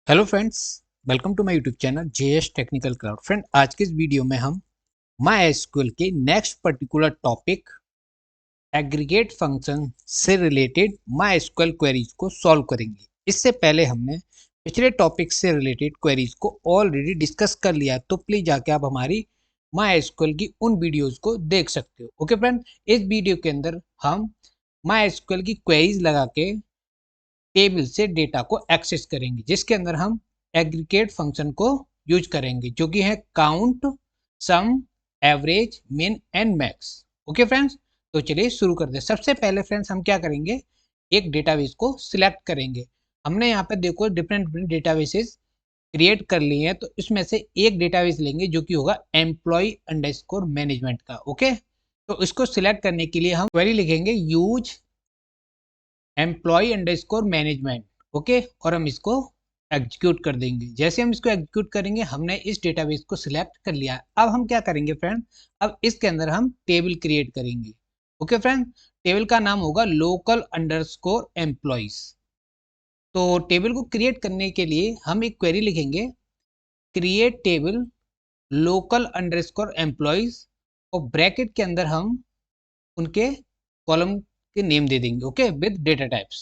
Hello friends, welcome to my YouTube channel JS technical cloud. Friend, आज के इस video में हम माई एसक्यूएल के next particular topic aggregate function से रिलेटेड माई एसक्यूएल क्वेरीज को सॉल्व करेंगे। इससे पहले हमने पिछले टॉपिक से रिलेटेड क्वेरीज को ऑलरेडी डिस्कस कर लिया, तो प्लीज जाके आप हमारी माई एसक्यूएल की उन वीडियोज को देख सकते हो। ओके फ्रेंड, इस वीडियो के अंदर हम माई एसक्यूएल की क्वेरीज लगा के टेबल से डेटा को एक्सेस करेंगे, जिसके अंदर हम एग्रीगेट फंक्शन को यूज करेंगे, जो कि है काउंट, सम, एवरेज, मिन एंड मैक्स। ओके फ्रेंड्स, तो चलिए शुरू करते हैं। सबसे पहले फ्रेंड्स हम क्या करेंगे, एक डेटाबेस को सिलेक्ट करेंगे। हमने यहाँ पे देखो डिफरेंट डिफरेंट डेटाबेसेस क्रिएट कर लिए हैं, तो इसमें से एक डेटाबेस लेंगे जो कि होगा एम्प्लॉय अंडरस्कोर मैनेजमेंट का। ओके, तो इसको सिलेक्ट करने के लिए हम क्वेरी लिखेंगे use employ underscore management. Okay, और हम इसको एग्जीक्यूट कर देंगे। जैसे हम इसको एग्जीक्यूट करेंगे, हमने इस डेटाबेस को सिलेक्ट कर लिया। अब हम क्या करेंगे फ्रेंड, अब इसके अंदर हम टेबल क्रिएट करेंगे। ओके फ्रेंड, टेबल का नाम होगा लोकल अंडरस्कोर एम्प्लॉयज। तो टेबल को क्रिएट करने के लिए हम एक क्वेरी लिखेंगे create table local underscore employees, और ब्रैकेट के अंदर हम उनके कॉलम के नेम दे देंगे। Okay, with data types.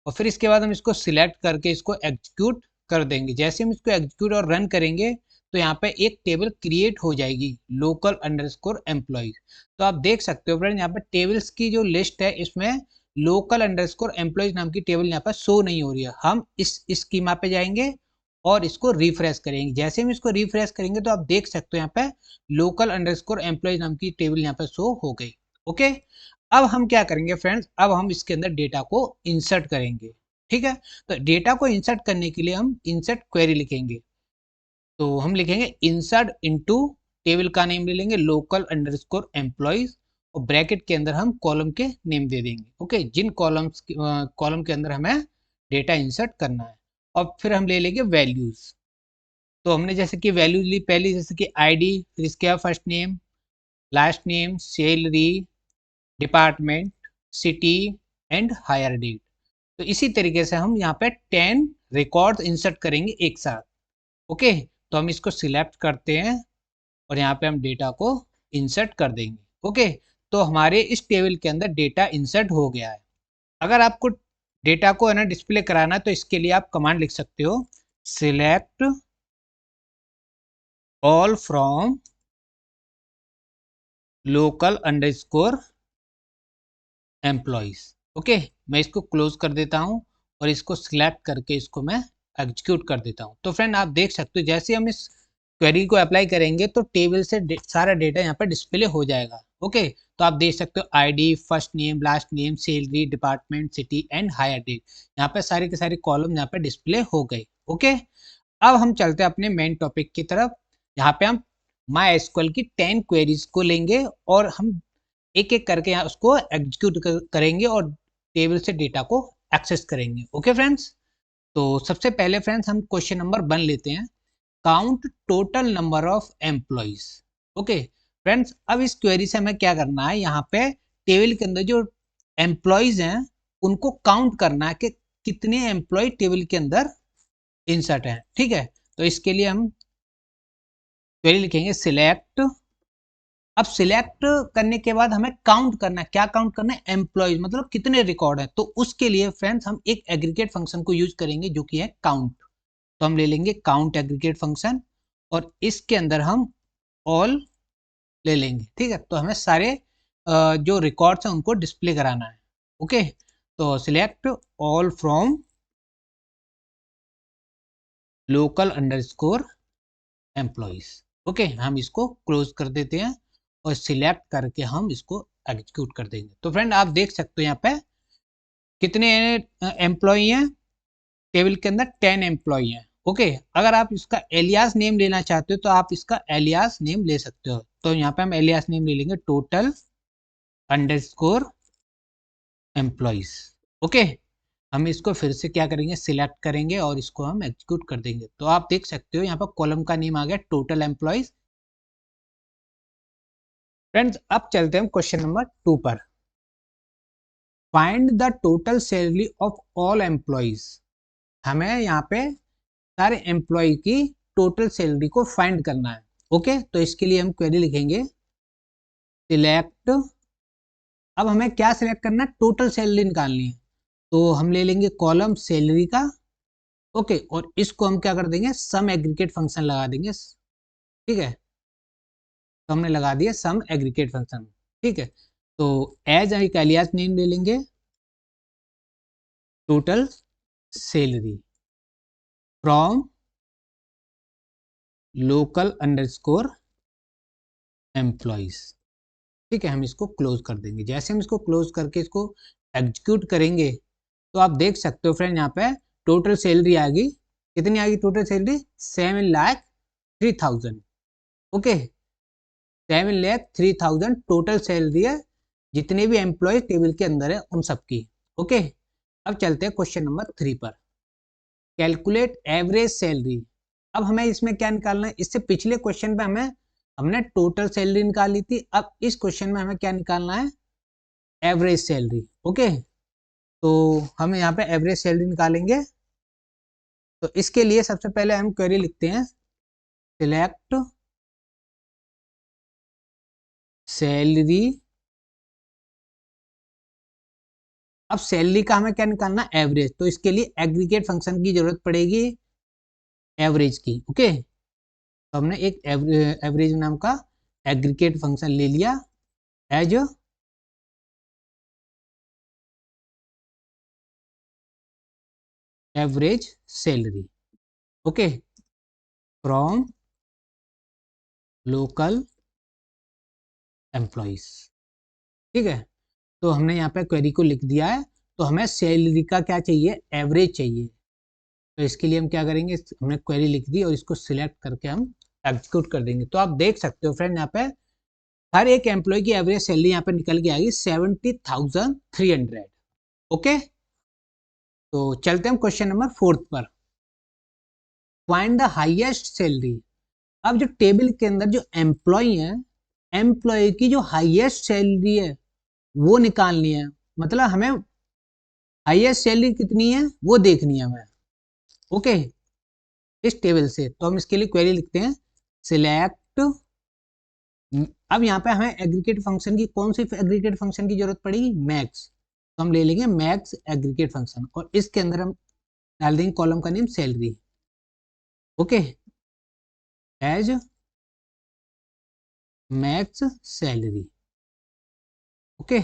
और फिर इसके बाद हम इसको सिलेक्ट करके इसको एग्जीक्यूट कर देंगे। जैसे हम इसको एग्जीक्यूट और रन करेंगे, तो यहाँ पे एक टेबल क्रिएट हो जाएगी लोकल अंडरस्कोर एम्प्लॉयज। तो आप देख सकते हो फ्रेंड, यहाँ पे टेबल्स की जो लिस्ट है, इसमें लोकल अंडरस्कोर एम्प्लॉयज नाम की टेबल यहाँ पर शो नहीं हो रही है। हम इस स्कीमा पे जाएंगे और इसको रिफ्रेश करेंगे। जैसे हम इसको रिफ्रेश करेंगे, तो आप देख सकते हो यहाँ पे लोकल अंडरस्कोर एम्प्लॉयज नाम की टेबल यहाँ पे शो हो गई। ओके, अब हम क्या करेंगे फ्रेंड्स, अब हम इसके अंदर डेटा को इंसर्ट करेंगे। ठीक है, तो डेटा को इंसर्ट करने के लिए हम इंसर्ट क्वेरी लिखेंगे। तो हम लिखेंगे इंसर्ट इनटू, टेबल का नेम ले लेंगे लोकल अंडरस्कोर एम्प्लॉयज, और ब्रैकेट के अंदर हम कॉलम के नेम दे देंगे। ओके, जिन कॉलम्स कॉलम के अंदर हमें डेटा इंसर्ट करना है। और फिर हम ले लेंगे वैल्यूज। तो हमने जैसे कि वैल्यूज ली पहली, जैसे कि आईडी, फिर इसके बाद first name, last name, salary, department, city and hire date. तो इसी तरीके से हम यहाँ पे 10 रिकॉर्ड इंसर्ट करेंगे एक साथ। ओके, तो हम इसको सिलेक्ट करते हैं और यहाँ पे हम डेटा को इंसर्ट कर देंगे। ओके, तो हमारे इस टेबल के अंदर डेटा इंसर्ट हो गया है। अगर आपको डेटा को है ना डिस्प्ले कराना है, तो इसके लिए आप कमांड लिख सकते हो select all from local underscore employees. Okay, मैं इसको क्लोज कर देता हूँ और इसको सिलेक्ट करके इसको मैं एग्जीक्यूट कर देता हूँ। तो फ्रेंड, आप देख सकते हो जैसे हम इस क्वेरी को अप्लाई करेंगे, तो टेबल से सारा डेटा यहाँ पर डिस्प्ले हो जाएगा। ओके, तो आप देख सकते हो ID, first name, last name, salary, department, city and hire date. यहाँ पे सारे के सारे कॉलम यहाँ पे डिस्प्ले हो गए। ओके, अब हम चलते हैं अपने मेन टॉपिक की तरफ। यहाँ पे हम माई एसक्यूएल की 10 क्वेरीज को लेंगे और हम एक एक करके यहाँ उसको एग्जीक्यूट करेंगे और टेबल से डेटा को एक्सेस करेंगे। ओके फ्रेंड्स, तो सबसे पहले फ्रेंड्स हम क्वेश्चन नंबर 1 लेते हैं, count total number of employees. Okay friends, अब इस क्वेरी से हमें क्या करना है, यहाँ पे टेबल के अंदर जो एम्प्लॉयज हैं उनको काउंट करना है कि कितने एम्प्लॉय टेबल के अंदर इंसर्ट हैं। ठीक है, तो इसके लिए हम क्वेरी लिखेंगे सिलेक्ट। अब सिलेक्ट करने के बाद हमें काउंट करना है। क्या काउंट करना है, एम्प्लॉयज, मतलब कितने रिकॉर्ड है। तो उसके लिए फ्रेंड्स हम एक एग्रीगेट फंक्शन को यूज करेंगे जो कि है काउंट। तो हम ले लेंगे काउंट एग्रीगेट फंक्शन और इसके अंदर हम ऑल ले लेंगे। ठीक है, तो हमें सारे जो रिकॉर्ड्स हैं उनको डिस्प्ले कराना है। ओके, तो select all from local underscore employees. Okay, हम इसको क्लोज कर देते हैं और सिलेक्ट करके हम इसको एग्जीक्यूट कर देंगे। तो फ्रेंड, आप देख सकते हो यहाँ पे कितने एम्प्लॉय हैं टेबल के अंदर, 10 एम्प्लॉय हैं। ओके, अगर आप इसका एलियास नेम लेना चाहते हो तो आप इसका एलियास नेम ले सकते हो। तो यहाँ पे हम एलियास नेम ले लेंगे टोटल अंडरस्कोर एम्प्लॉयज। ओके, हम इसको फिर से क्या करेंगे, सिलेक्ट करेंगे और इसको हम एग्जीक्यूट कर देंगे। तो आप देख सकते हो यहाँ पर कॉलम का नेम आ गया टोटल एम्प्लॉयज। फ्रेंड्स, अब चलते हैं क्वेश्चन नंबर 2 पर। Find the total salary of all employees. हमें यहाँ पे सारे एम्प्लॉय की टोटल सैलरी को फाइंड करना है। ओके, तो इसके लिए हम क्वेरी लिखेंगे सिलेक्ट। अब हमें क्या सिलेक्ट करना है, टोटल सैलरी निकालनी है, तो हम ले लेंगे कॉलम सैलरी का। ओके, और इसको हम क्या कर देंगे, सम एग्रीगेट फंक्शन लगा देंगे। ठीक है, तो हमने लगा दिया सम एग्रीगेट फंक्शन। ठीक है, तो एज एक एलियास नेम ले लेंगे total salary from local underscore employees. ठीक है, हम इसको क्लोज कर देंगे। जैसे हम इसको क्लोज करके इसको एग्जीक्यूट करेंगे तो आप देख सकते हो फ्रेंड, यहाँ पे टोटल सैलरी आ गई। कितनी आ गई total salary, 7,03,000। Okay, 7,03,000 total salary है जितने भी एम्प्लॉय टेबल के अंदर है उन सबकी। ओके, अब चलते हैं क्वेश्चन नंबर 3 पर। Calculate average salary. अब हमें इसमें क्या निकालना है, इससे पिछले क्वेश्चन पे हमने टोटल सैलरी निकाली थी। अब इस क्वेश्चन में हमें क्या निकालना है, एवरेज सैलरी। ओके, तो हम यहाँ पे एवरेज सैलरी निकालेंगे। तो इसके लिए सबसे पहले हम क्वेरी लिखते हैं सिलेक्ट सैलरी। अब सैलरी का हमें क्या निकालना, एवरेज, तो इसके लिए एग्रीगेट फंक्शन की जरूरत पड़ेगी एवरेज की। ओके, तो हमने एक एवरेज नाम का एग्रीगेट फंक्शन ले लिया as average salary. Okay, from local employees. ठीक है, तो हमने यहाँ पे क्वेरी को लिख दिया है। तो हमें सैलरी का क्या चाहिए, एवरेज चाहिए। तो इसके लिए हम क्या करेंगे, हमने क्वेरी लिख दी और इसको सिलेक्ट करके हम एग्जीक्यूट कर देंगे। तो आप देख सकते हो फ्रेंड, यहाँ पे हर एक एम्प्लॉय की एवरेज सैलरी यहाँ पे निकल के आएगी 70,300। ओके, तो चलते हैं क्वेश्चन नंबर 4 पर। Find the highest salary. अब जो टेबल के अंदर जो एम्प्लॉय है, एम्प्लॉय की जो हाईएस्ट सैलरी है वो निकालनी है। मतलब हमें हाईएस्ट सैलरी कितनी है वो देखनी है हमें। ओके, इस टेबल से। तो हम इसके लिए क्वेरी लिखते हैं सिलेक्ट। अब यहाँ पे हमें एग्रीगेट फंक्शन की, कौन सी एग्रीगेट फंक्शन की जरूरत पड़ेगी, मैक्स। तो हम ले लेंगे मैक्स एग्रीगेट फंक्शन और इसके अंदर हम डाल देंगे कॉलम का name salary. Okay, as max salary. Okay,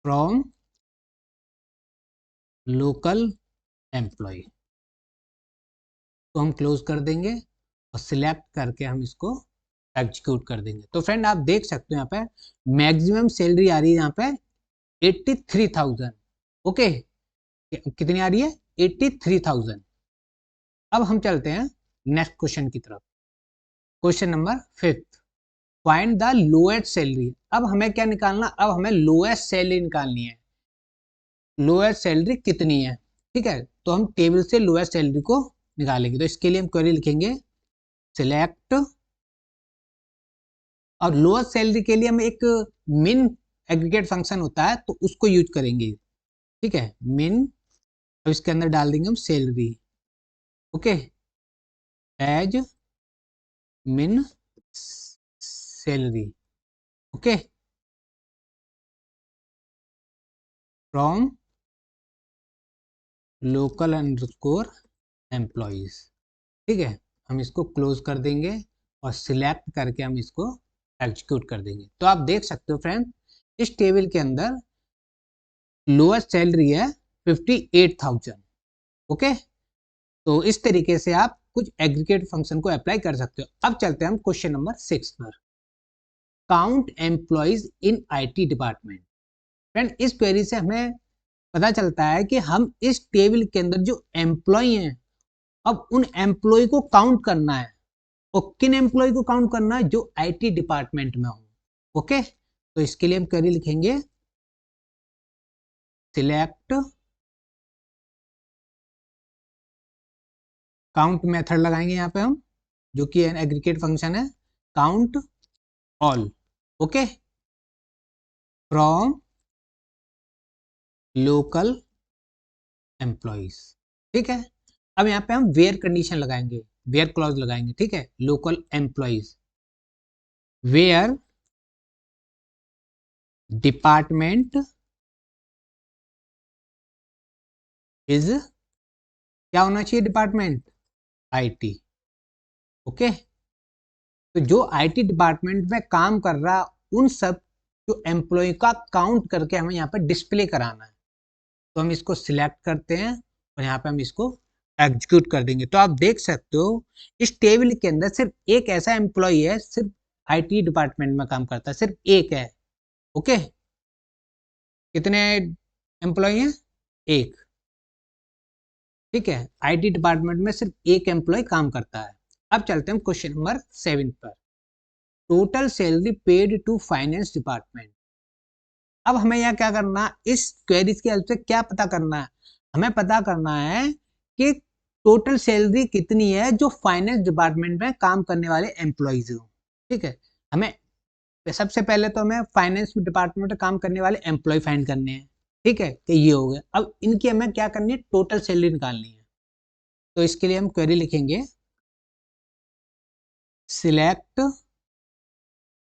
from local employ. तो हम क्लोज कर देंगे और सिलेक्ट करके हम इसको एग्जीक्यूट कर देंगे। तो फ्रेंड आप देख सकते हो यहाँ पे मैक्सिमम सैलरी आ रही है यहाँ पे 83,000। ओके, कितनी आ रही है, 83,000। अब हम चलते हैं नेक्स्ट क्वेश्चन की तरफ। Question number 5, find the lowest salary. अब हमें क्या निकालना, अब हमें लोएस्ट सैलरी निकालनी है। लोएस्ट सैलरी कितनी है, ठीक है, तो हम टेबल से लोएस्ट सैलरी को निकालेंगे। तो इसके लिए हम क्वेरी लिखेंगे सिलेक्ट। और लोअर सैलरी के लिए हम एक मिन एग्रीगेट फंक्शन होता है तो उसको यूज करेंगे। ठीक है, मिन। अब इसके अंदर डाल देंगे हम सैलरी। ओके, एज मिन salary. Okay, from local underscore employees. ठीक है, हम इसको क्लोज कर देंगे और सिलेक्ट करके हम इसको एग्जीक्यूट कर देंगे। तो आप देख सकते हो फ्रेंड, इस टेबल के अंदर लोएस्ट सैलरी है 58,000। ओके, तो इस तरीके से आप कुछ एग्रीगेट फंक्शन को अप्लाई कर सकते हो। अब चलते हैं हम क्वेश्चन नंबर 6 पर। Count employees in IT department. Friend इस क्वेरी से हमें पता चलता है कि हम इस टेबल के अंदर जो एम्प्लॉय हैं, अब उन एम्प्लॉय को काउंट करना है। और किन एम्प्लॉय को काउंट करना है, जो आईटी डिपार्टमेंट में हो। ओके, तो इसके लिए हम क्वेरी लिखेंगे सिलेक्ट। काउंट मेथड लगाएंगे यहाँ पे हम, जो कि एग्रीगेट फंक्शन है, count all. Okay, from local employees. ठीक है, अब यहाँ पे हम वेयर कंडीशन लगाएंगे, वेयर क्लॉज लगाएंगे, ठीक है। Local employees, where department is, क्या होना चाहिए डिपार्टमेंट, आईटी, ओके। तो जो आईटी डिपार्टमेंट में काम कर रहा उन सब जो एम्प्लॉय का काउंट करके हमें यहाँ पर डिस्प्ले कराना है। तो हम इसको सिलेक्ट करते हैं और यहाँ पे हम इसको एग्जीक्यूट कर देंगे। तो आप देख सकते हो इस टेबल के अंदर सिर्फ एक ऐसा एम्प्लॉय है, सिर्फ आईटी डिपार्टमेंट में काम करता है, सिर्फ एक है, ओके। कितने एम्प्लॉय हैं, एक, ठीक है। आईटी डिपार्टमेंट में सिर्फ एक एम्प्लॉय काम करता है। अब चलते हैं क्वेश्चन नंबर 7 पर। Total salary paid to finance department. अब हमें यहाँ क्या करना, इस क्वेरीज की हेल्प से क्या पता करना है, हमें पता करना है कि टोटल सैलरी कितनी है जो फाइनेंस डिपार्टमेंट में काम करने वाले एम्प्लॉइज हो, ठीक है। हमें सबसे पहले तो हमें फाइनेंस डिपार्टमेंट में काम करने वाले एम्प्लॉय फाइंड करने हैं, ठीक है, कि ये हो गया। अब इनकी हमें क्या करनी है, टोटल सैलरी निकालनी है। तो इसके लिए हम क्वेरी लिखेंगे सिलेक्ट।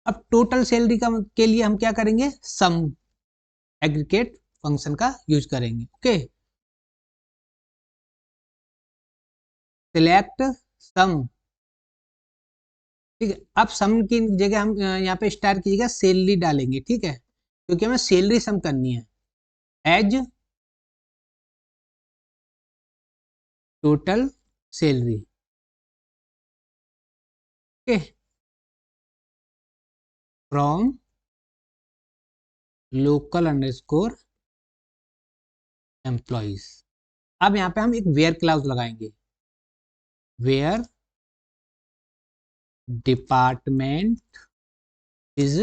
अब टोटल सैलरी का के लिए हम क्या करेंगे, सम एग्रीगेट फंक्शन का यूज करेंगे, ओके। सिलेक्ट सम, ठीक है। अब सम की जगह हम यहाँ पे स्टार की जगह सैलरी डालेंगे, ठीक है, क्योंकि हमें सैलरी सम करनी है। As total salary, okay, from local underscore employees. अब यहाँ पे हम एक वेयर क्लाउज लगाएंगे, where department is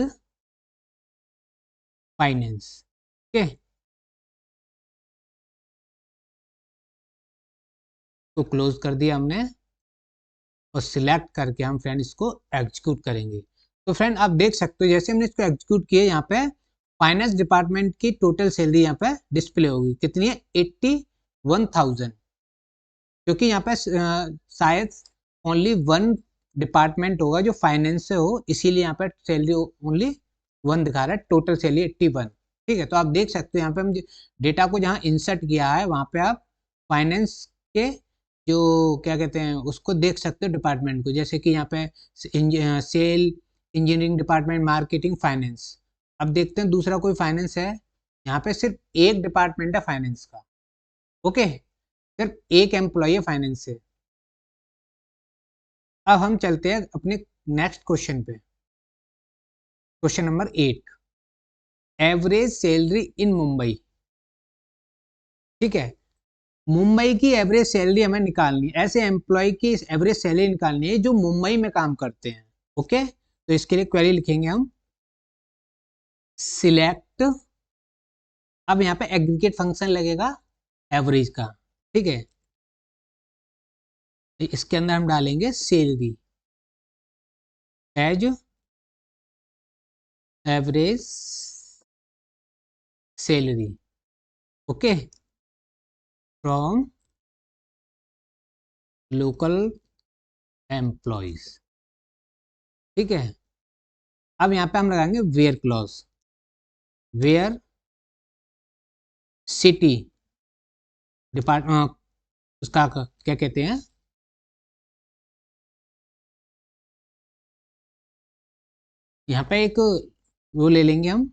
finance, okay. तो क्लोज कर दिया हमने और सिलेक्ट करके हम फ्रेंड इसको एग्जीक्यूट करेंगे। तो फ्रेंड आप देख सकते हो जैसे हमने इसको एग्जीक्यूट किया, यहाँ पे फाइनेंस डिपार्टमेंट की टोटल सैलरी यहाँ पे डिस्प्ले होगी, कितनी है, 81,000, क्योंकि यहाँ पे शायद ओनली वन डिपार्टमेंट होगा जो फाइनेंस से हो, इसीलिए यहाँ पे सैलरी ओनली वन दिखा रहा है, टोटल सैलरी 81, ठीक है। तो आप देख सकते हो यहाँ पे हम डेटा को जहाँ इंसर्ट किया है वहाँ पे आप फाइनेंस के जो क्या कहते हैं उसको देख सकते हो डिपार्टमेंट को, जैसे कि यहाँ पे sale, engineering department, marketing, finance. अब देखते हैं दूसरा कोई फाइनेंस है, यहाँ पे सिर्फ एक डिपार्टमेंट है फाइनेंस का, ओके, सिर्फ एक एम्प्लॉय है फाइनेंस से। अब हम चलते हैं अपने नेक्स्ट क्वेश्चन पे, question number 8, average salary in Mumbai, ठीक है। मुंबई की एवरेज सैलरी हमें निकालनी है, ऐसे एम्प्लॉय की एवरेज सैलरी निकालनी है जो मुंबई में काम करते हैं, ओके। तो इसके लिए क्वेरी लिखेंगे हम सिलेक्ट। अब यहाँ पे एग्रीगेट फंक्शन लगेगा एवरेज का, ठीक है। तो इसके अंदर हम डालेंगे salary as average salary, okay, from local employees, ठीक है। अब यहाँ पे हम लगाएंगे where clause, where city depart उसका क्या कहते हैं, यहाँ पे एक वो ले लेंगे हम।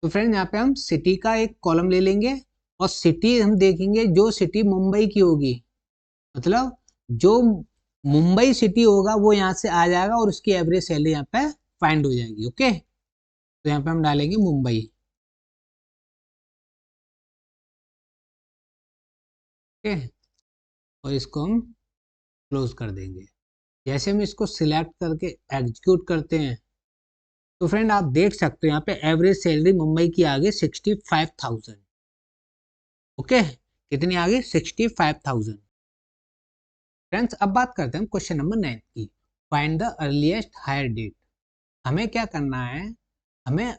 तो फ्रेंड यहाँ पे हम सिटी का एक कॉलम ले लेंगे और सिटी हम देखेंगे जो सिटी मुंबई की होगी, मतलब जो मुंबई सिटी होगा वो यहाँ से आ जाएगा और उसकी एवरेज सैलरी यहाँ पे फाइंड हो जाएगी, ओके। तो यहाँ पे हम डालेंगे मुंबई, ओके, और इसको हम क्लोज कर देंगे। जैसे हम इसको सिलेक्ट करके एग्जीक्यूट करते हैं तो फ्रेंड आप देख सकते हो यहाँ पे एवरेज सैलरी मुंबई की आ गई 65,000, ओके। कितनी आ गई, 65,000। फ्रेंड्स अब बात करते हैं क्वेश्चन नंबर 9 की, find the earliest hire date. हमें क्या करना है, हमें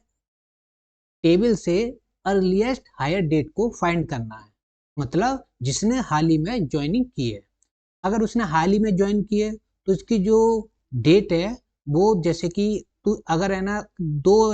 टेबल से अर्लीस्ट हायर डेट को फाइंड करना है, मतलब जिसने हाल ही में ज्वाइनिंग की है। अगर उसने हाल ही में ज्वाइन की है तो उसकी जो डेट है वो, जैसे कि तो अगर है ना दो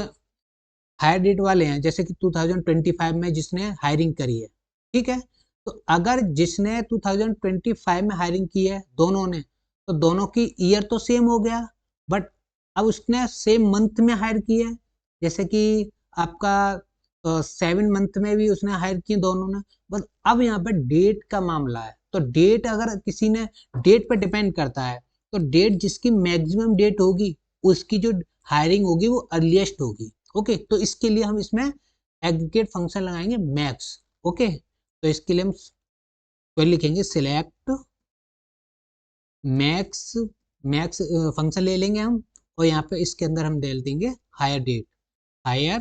हायर डेट वाले हैं, जैसे कि 2025 में जिसने हायरिंग करी है, ठीक है, तो अगर जिसने 2025 में हायरिंग की है दोनों ने, तो दोनों की ईयर तो सेम हो गया, बट अब उसने सेम मंथ में हायर की है, जैसे कि आपका 7 मंथ में भी उसने हायर की दोनों ने, बस अब यहाँ पे डेट का मामला है। तो डेट अगर किसी ने, डेट पर डिपेंड करता है, तो डेट जिसकी मैक्सिमम डेट होगी उसकी जो हायरिंग होगी वो अर्लीस्ट होगी। ओके, तो इसके लिए हम इसमें एग्रीगेट फंक्शन लगाएंगे मैक्स। ओके, तो इसके लिए हम लिखेंगे सिलेक्ट मैक्स, मैक्स फंक्शन ले लेंगे हम, और यहाँ पे इसके अंदर हम डाल देंगे hire date, hire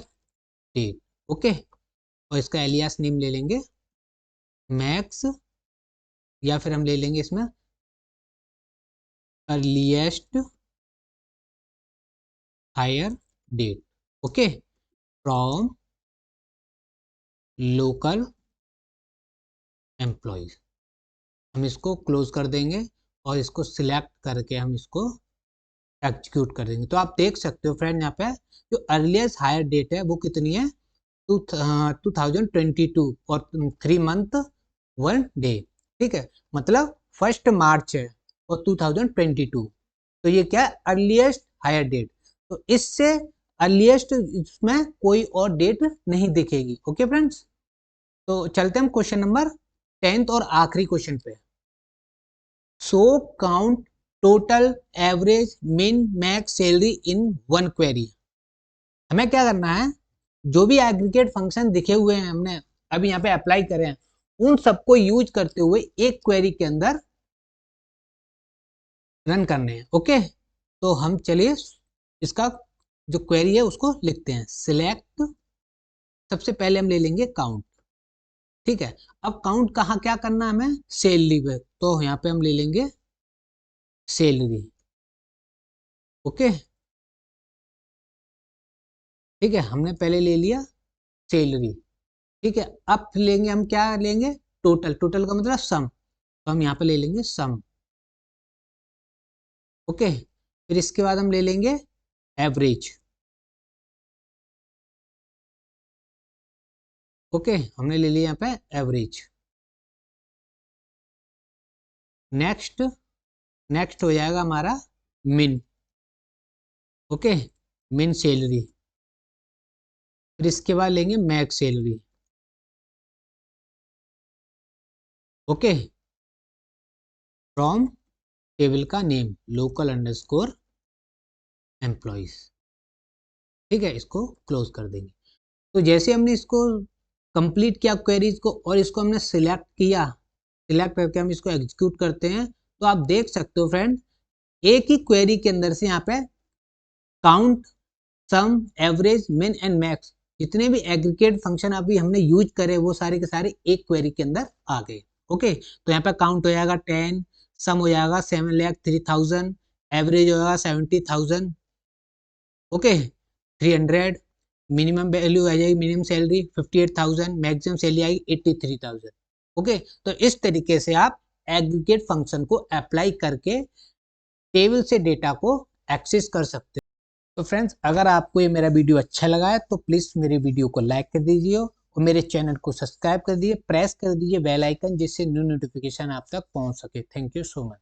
date. Okay, और इसका एलियास नेम ले लेंगे मैक्स, या फिर हम ले लेंगे इसमें earliest hire date. Okay, from local employees, हम इसको क्लोज कर देंगे और इसको सिलेक्ट करके हम इसको एग्जीक्यूट कर देंगे। तो आप देख सकते हो फ्रेंड, यहाँ पे जो अर्लीस्ट हायर डेट है वो कितनी है, 2022 और 3 मंथ 1 डे। ठीक है, मतलब 1 मार्च है और 2022, तो ये क्या है, अर्लीस्ट हायर डेट। तो इससे अर्लीस्ट इसमें कोई और डेट नहीं दिखेगी। ओके फ्रेंड्स, तो चलते हम क्वेश्चन नंबर 10th और आखिरी क्वेश्चन पे। So count total average min max salary in one query. हमें क्या करना है, जो भी एग्रीगेट फंक्शन दिखे हुए हैं हमने अभी यहाँ पे अप्लाई करे हैं, उन सबको यूज करते हुए एक क्वेरी के अंदर रन करने हैं। ओके, तो हम चलिए इसका जो क्वेरी है उसको लिखते हैं। सिलेक्ट, सबसे पहले हम ले लेंगे काउंट। ठीक है, अब काउंट कहाँ क्या करना है हमें, सैलरी पे, तो यहाँ पे हम ले लेंगे सैलरी। ओके, ठीक है, हमने पहले ले लिया सैलरी। ठीक है, अब लेंगे हम क्या लेंगे, टोटल, टोटल का मतलब सम, तो हम यहाँ पे ले लेंगे सम। ओके, फिर इसके बाद हम ले लेंगे एवरेज। ओके, हमने ले लिया यहाँ पे एवरेज। नेक्स्ट, नेक्स्ट हो जाएगा हमारा मिन। ओके, मिन सैलरी। फिर इसके बाद लेंगे max salary. Okay, from table का नेम लोकल अंडरस्कोर एम्प्लॉयज। ठीक है, इसको क्लोज कर देंगे। तो जैसे हमने इसको कंप्लीट किया क्वेरीज को और इसको हमने सिलेक्ट किया, सिलेक्ट करके हम इसको एग्जीक्यूट करते हैं, तो आप देख सकते हो फ्रेंड, एक ही क्वेरी के अंदर से यहाँ पे काउंट, सम, एवरेज, मिन एंड मैक्स, जितने भी एग्रीगेट फंक्शन अभी हमने यूज करे वो सारे के सारे एक क्वेरी के अंदर आ गए। ओके, तो यहाँ पे काउंट हो जाएगा 10, सम हो जाएगा 7,03,000, एवरेज हो जाएगा 70,000। ओके, 300, मिनिमम वैल्यू आ जाएगी, मिनिमम सैलरी 58,000, मैक्सिमम सैलरी आएगी 83,000। ओके, तो इस तरीके से आप एग्रीगेट फंक्शन को अप्लाई करके टेबल से डेटा को एक्सेस कर सकते हो। तो फ्रेंड्स, अगर आपको ये मेरा वीडियो अच्छा लगा है तो प्लीज़ मेरे वीडियो को लाइक कर दीजिए और मेरे चैनल को सब्सक्राइब कर दीजिए, प्रेस कर दीजिए बेल आइकन, जिससे न्यू नोटिफिकेशन आप तक पहुंच सके। Thank you so much.